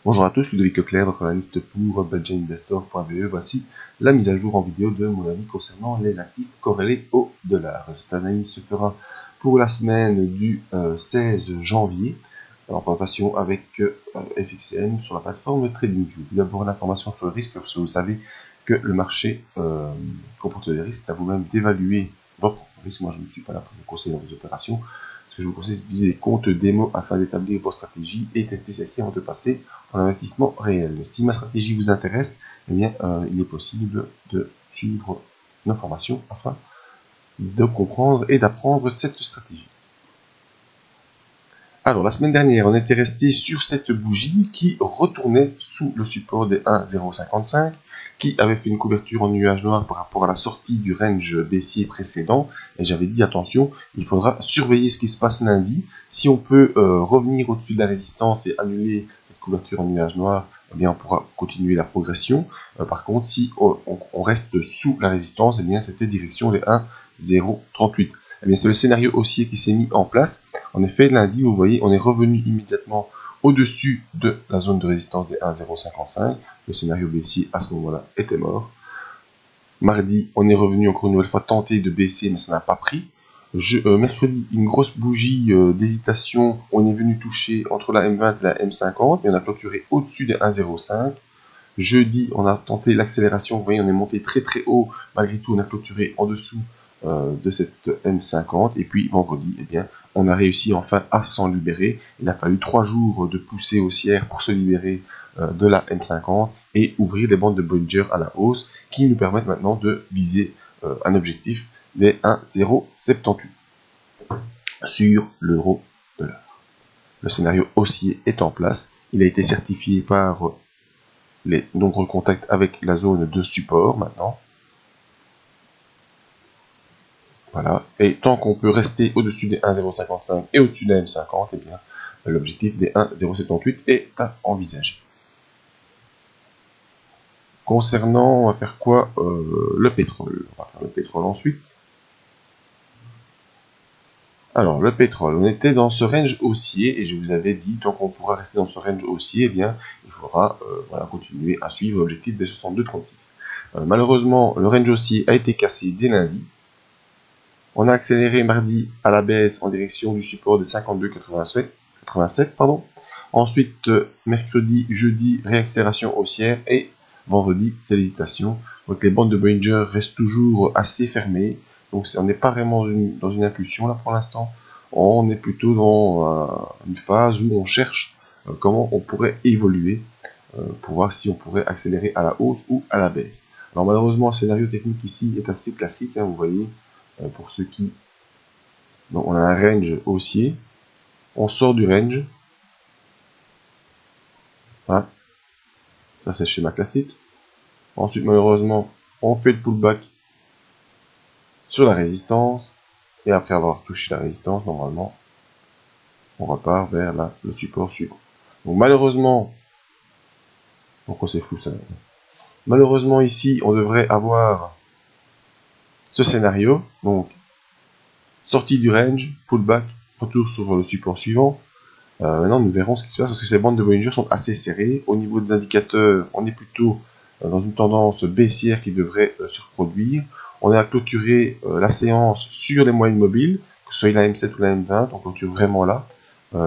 Bonjour à tous, Ludovic Leclerc, votre analyste pour budgetinvestor.be. Voici la mise à jour en vidéo de mon avis concernant les actifs corrélés au dollar. Cette analyse se fera pour la semaine du 16 janvier en présentation avec FXCM sur la plateforme TradingView. D'abord l'information sur le risque, parce que vous savez que le marché comporte des risques. C'est à vous-même d'évaluer votre risque. Moi je ne suis pas là pour vous conseiller dans vos opérations. Je vous conseille d'utiliser des comptes démo afin d'établir vos stratégies et tester celles-ci avant de passer en investissement réel. Si ma stratégie vous intéresse, eh bien, il est possible de suivre nos formations afin de comprendre et d'apprendre cette stratégie. Alors, la semaine dernière, on était resté sur cette bougie qui retournait sous le support des 1,055, qui avait fait une couverture en nuage noir par rapport à la sortie du range baissier précédent. Et j'avais dit, attention, il faudra surveiller ce qui se passe lundi. Si on peut revenir au-dessus de la résistance et annuler cette couverture en nuage noir, eh bien, on pourra continuer la progression. Par contre, si on reste sous la résistance, eh bien, c'était direction les 1,038. Eh bien, c'est le scénario haussier qui s'est mis en place. En effet, lundi, vous voyez, on est revenu immédiatement au-dessus de la zone de résistance des 1,055. Le scénario baissier, à ce moment-là, était mort. Mardi, on est revenu encore une nouvelle fois tenter de baisser, mais ça n'a pas pris. Mercredi, une grosse bougie d'hésitation. On est venu toucher entre la M20 et la M50, et on a clôturé au-dessus des 1,05. Jeudi, on a tenté l'accélération. Vous voyez, on est monté très très haut. Malgré tout, on a clôturé en dessous de cette M50. Et puis vendredi, eh bien, on a réussi enfin à s'en libérer. Il a fallu 3 jours de poussée haussière pour se libérer de la M50 et ouvrir des bandes de Bollinger à la hausse qui nous permettent maintenant de viser un objectif des 1,078 sur l'euro dollar. Le scénario haussier est en place. Il a été certifié par les nombreux contacts avec la zone de support maintenant. Voilà. Et tant qu'on peut rester au-dessus des 1,055 et au-dessus de la M50, eh bien, l'objectif des 1,078 est à envisager. Concernant, on va faire quoi, le pétrole. On va faire le pétrole ensuite. Alors, le pétrole, on était dans ce range haussier, et je vous avais dit, tant qu'on pourra rester dans ce range haussier, eh bien, il faudra voilà, continuer à suivre l'objectif des 62,36. Malheureusement, le range haussier a été cassé dès lundi. On a accéléré mardi à la baisse en direction du support de 52,87. Ensuite, mercredi, jeudi, réaccélération haussière et vendredi, c'est l'hésitation. Donc les bandes de Bollinger restent toujours assez fermées. Donc on n'est pas vraiment dans une impulsion là pour l'instant. On est plutôt dans une phase où on cherche comment on pourrait évoluer pour voir si on pourrait accélérer à la hausse ou à la baisse. Alors malheureusement, le scénario technique ici est assez classique, hein, vous voyez. Pour ceux qui... Donc on a un range haussier, on sort du range, voilà. Ça c'est le schéma classique. Ensuite malheureusement on fait le pullback sur la résistance, et après avoir touché la résistance, normalement on repart vers le support suivant. Donc malheureusement, pourquoi c'est flou ça? Malheureusement ici on devrait avoir ce scénario, donc sortie du range, pullback, retour sur le support suivant. Maintenant, nous verrons ce qui se passe parce que ces bandes de Bollinger sont assez serrées. Au niveau des indicateurs, on est plutôt dans une tendance baissière qui devrait se reproduire. On a clôturé la séance sur les moyennes mobiles, que ce soit la M7 ou la M20, on clôture vraiment là.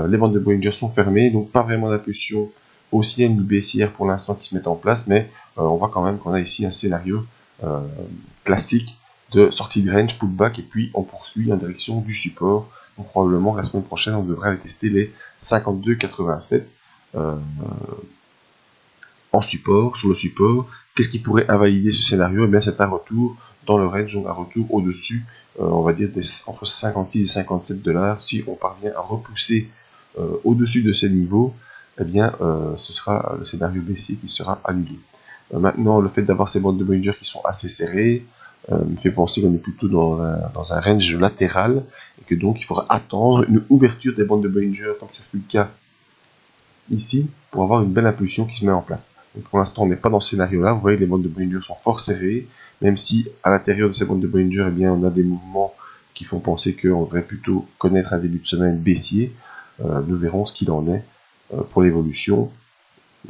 Les bandes de Bollinger sont fermées, donc pas vraiment d'impulsion haussière ni baissière pour l'instant qui se met en place, mais on voit quand même qu'on a ici un scénario classique de sortie de range, pullback, et puis on poursuit en direction du support. Donc probablement la semaine prochaine on devrait aller tester les 52,87 en support, sur le support. Qu'est-ce qui pourrait invalider ce scénario? Eh bien c'est un retour dans le range, donc un retour au-dessus, on va dire entre 56 et 57 $. Si on parvient à repousser au-dessus de ces niveaux, eh bien ce sera le scénario baissier qui sera annulé. Maintenant, le fait d'avoir ces bandes de Bollinger qui sont assez serrées me fait penser qu'on est plutôt dans un range latéral, et que donc il faudra attendre une ouverture des bandes de Bollinger, comme ce fut le cas ici, pour avoir une belle impulsion qui se met en place. Donc pour l'instant, on n'est pas dans ce scénario-là. Vous voyez, les bandes de Bollinger sont fort serrées, même si à l'intérieur de ces bandes de Bollinger, eh bien, on a des mouvements qui font penser qu'on devrait plutôt connaître un début de semaine baissier. Nous verrons ce qu'il en est pour l'évolution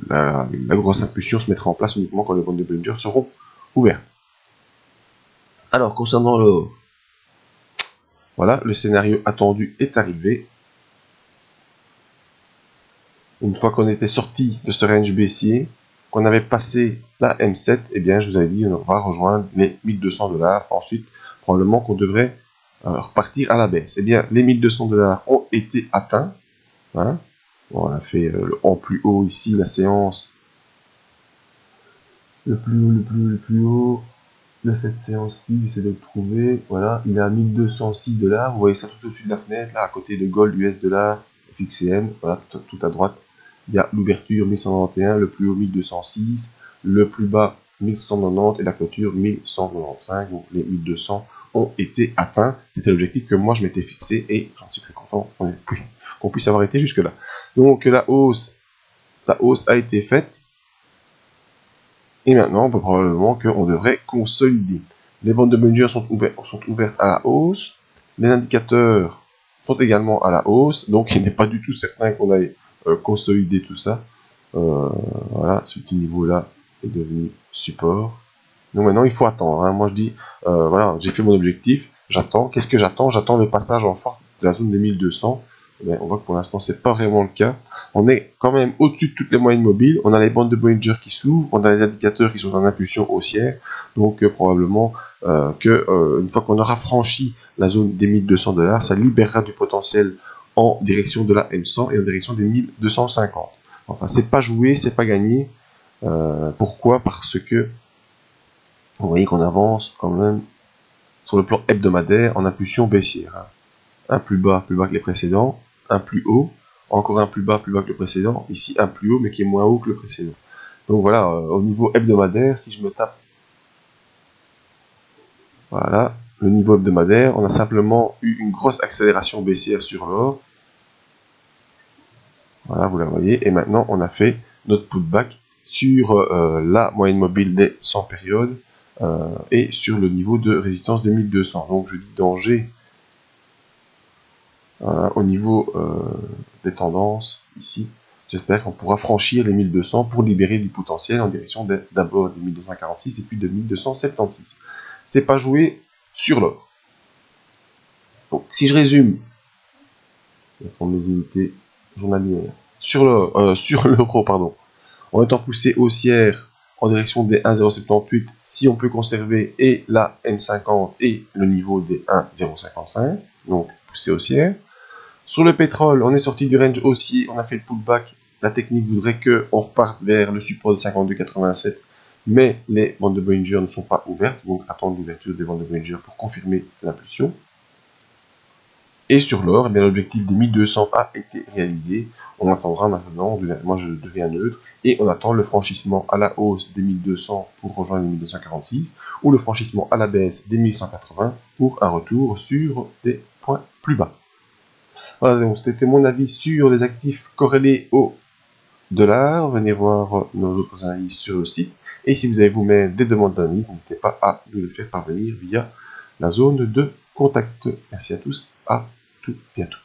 la grosse impulsion se mettra en place uniquement quand les bandes de Bollinger seront ouvertes. Alors, concernant l'or, voilà, le scénario attendu est arrivé. Une fois qu'on était sorti de ce range baissier, qu'on avait passé la M7, eh bien, je vous avais dit, on va rejoindre les 1200 $. Ensuite, probablement qu'on devrait repartir à la baisse. Eh bien, les 1200 $ ont été atteints. Hein. Bon, on a fait en plus haut ici, la séance. Le plus haut de cette séance-ci, j'essaie de le trouver. Voilà, il est à 1206 $. Vous voyez ça tout au-dessus de la fenêtre, là, à côté de Gold, US $, FXCM. Voilà, tout à droite. Il y a l'ouverture 1191, le plus haut 1206, le plus bas 1190 et la clôture 1195. Donc les 1200 ont été atteints. C'était l'objectif que moi je m'étais fixé et j'en suis très content qu'on puisse avoir été jusque-là. Donc la hausse a été faite. Et maintenant, on peut probablement qu'on devrait consolider. Les bandes de Bollinger sont ouvertes à la hausse. Les indicateurs sont également à la hausse. Donc il n'est pas du tout certain qu'on aille consolider tout ça. Voilà, ce petit niveau-là est devenu support. Donc maintenant, il faut attendre. Hein. Moi, je dis, voilà, j'ai fait mon objectif. J'attends. Qu'est-ce que j'attends? J'attends le passage en force de la zone des 1200. Mais on voit que pour l'instant, c'est pas vraiment le cas. On est quand même au-dessus de toutes les moyennes mobiles. On a les bandes de Bollinger qui s'ouvrent. On a les indicateurs qui sont en impulsion haussière. Donc, probablement une fois qu'on aura franchi la zone des 1200 $, ça libérera du potentiel en direction de la M100 et en direction des 1250. Enfin, c'est pas joué, c'est pas gagné. Pourquoi? Parce que vous voyez qu'on avance quand même sur le plan hebdomadaire en impulsion baissière. Hein. Un plus bas que les précédents, un plus haut, encore un plus bas que le précédent, ici un plus haut mais qui est moins haut que le précédent. Donc voilà, au niveau hebdomadaire, si je me tape, voilà, le niveau hebdomadaire, on a simplement eu une grosse accélération baissière sur l'or. Voilà, vous la voyez, et maintenant on a fait notre pullback sur la moyenne mobile des 100 périodes et sur le niveau de résistance des 1200. Donc je dis danger au niveau des tendances ici. J'espère qu'on pourra franchir les 1200 pour libérer du potentiel en direction d'abord des 1246 et puis de 1276. C'est pas joué sur l'or. Donc si je résume, je vais prendre mes unités journalières sur l'euro, pardon. En étant poussé haussière en direction des 1,078 si on peut conserver et la M50 et le niveau des 1,055, donc poussé haussière. Sur le pétrole, on est sorti du range haussier, on a fait le pullback. La technique voudrait qu'on reparte vers le support de 52,87, mais les bandes de Bollinger ne sont pas ouvertes, donc attendre l'ouverture des bandes de Bollinger pour confirmer l'impulsion. Et sur l'or, eh l'objectif des 1200 a été réalisé. On attendra maintenant, moi je deviens neutre, et on attend le franchissement à la hausse des 1200 pour rejoindre les 1246, ou le franchissement à la baisse des 1180 pour un retour sur des points plus bas. Voilà, donc c'était mon avis sur les actifs corrélés au dollar. Venez voir nos autres analyses sur le site. Et si vous avez vous-même des demandes d'analyse, n'hésitez pas à nous le faire parvenir via la zone de contact. Merci à tous, à tout bientôt.